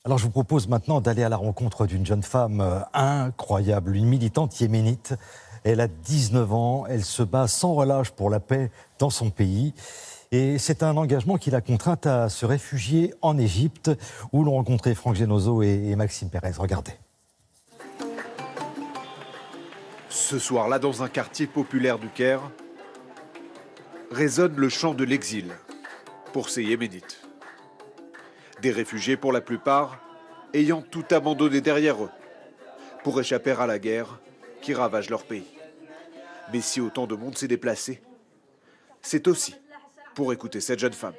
Alors je vous propose maintenant d'aller à la rencontre d'une jeune femme incroyable, une militante yéménite. Elle a 19 ans, elle se bat sans relâche pour la paix dans son pays. Et c'est un engagement qui l'a contrainte à se réfugier en Égypte, où l'on rencontrait Franck Genozo et Maxime Pérez. Regardez. Ce soir-là, dans un quartier populaire du Caire, résonne le chant de l'exil pour ces Yéménites. Des réfugiés pour la plupart ayant tout abandonné derrière eux pour échapper à la guerre qui ravage leur pays. Mais si autant de monde s'est déplacé, c'est aussi pour écouter cette jeune femme.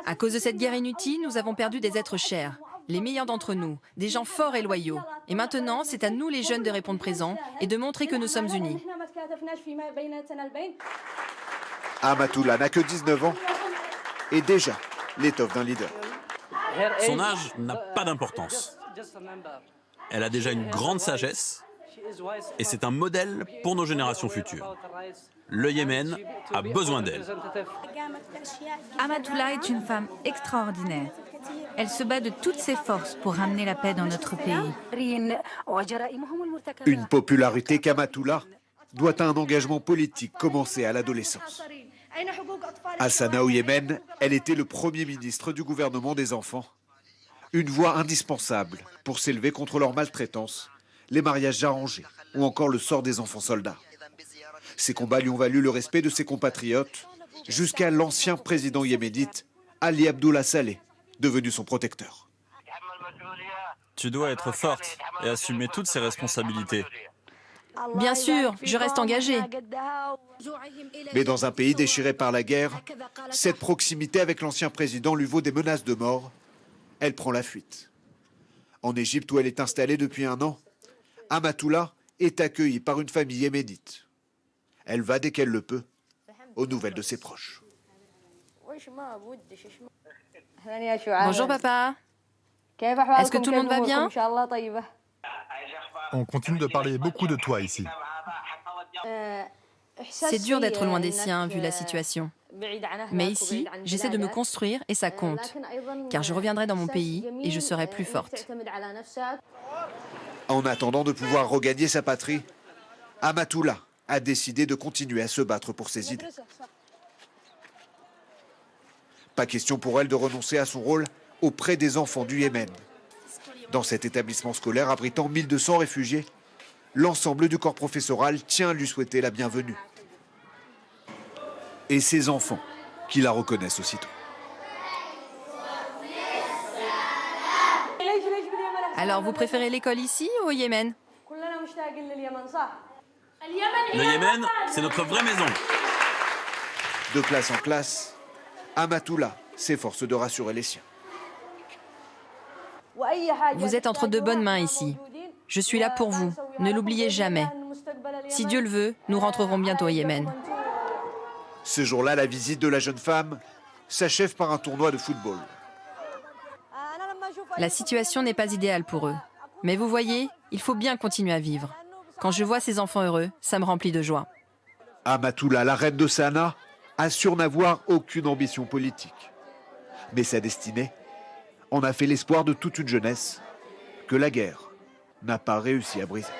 À cause de cette guerre inutile, nous avons perdu des êtres chers, les meilleurs d'entre nous, des gens forts et loyaux. Et maintenant, c'est à nous les jeunes de répondre présent et de montrer que nous sommes unis. Amatoula n'a que 19 ans et déjà l'étoffe d'un leader. Son âge n'a pas d'importance. Elle a déjà une grande sagesse et c'est un modèle pour nos générations futures. Le Yémen a besoin d'elle. Amatoula est une femme extraordinaire. Elle se bat de toutes ses forces pour ramener la paix dans notre pays. Une popularité qu'Amatoula doit à un engagement politique commencé à l'adolescence. À Sanaa au Yémen, elle était le premier ministre du gouvernement des enfants. Une voix indispensable pour s'élever contre leur maltraitance, les mariages arrangés ou encore le sort des enfants soldats. Ces combats lui ont valu le respect de ses compatriotes, jusqu'à l'ancien président yéménite, Ali Abdullah Saleh, devenu son protecteur. Tu dois être forte et assumer toutes ses responsabilités. Bien sûr, je reste engagée. Mais dans un pays déchiré par la guerre, cette proximité avec l'ancien président lui vaut des menaces de mort. Elle prend la fuite. En Égypte, où elle est installée depuis 1 an, Amatoula est accueillie par une famille yéménite. Elle va, dès qu'elle le peut, aux nouvelles de ses proches. Bonjour papa. Est-ce que tout le monde va bien? On continue de parler beaucoup de toi ici. C'est dur d'être loin des siens vu la situation. Mais ici, j'essaie de me construire et ça compte. Car je reviendrai dans mon pays et je serai plus forte. En attendant de pouvoir regagner sa patrie, Amatoula a décidé de continuer à se battre pour ses idées. Pas question pour elle de renoncer à son rôle auprès des enfants du Yémen. Dans cet établissement scolaire abritant 1200 réfugiés, l'ensemble du corps professoral tient à lui souhaiter la bienvenue. Et ses enfants, qui la reconnaissent aussitôt. Alors, vous préférez l'école ici ou au Yémen? Le Yémen, c'est notre vraie maison. De classe en classe, Amatoula s'efforce de rassurer les siens. Vous êtes entre de bonnes mains ici. Je suis là pour vous, ne l'oubliez jamais. Si Dieu le veut, nous rentrerons bientôt au Yémen. Ce jour-là, la visite de la jeune femme s'achève par un tournoi de football. La situation n'est pas idéale pour eux. Mais vous voyez, il faut bien continuer à vivre. Quand je vois ces enfants heureux, ça me remplit de joie. Amatoula, la reine de Sanaa, assure n'avoir aucune ambition politique. Mais sa destinée en a fait l'espoir de toute une jeunesse que la guerre n'a pas réussi à briser.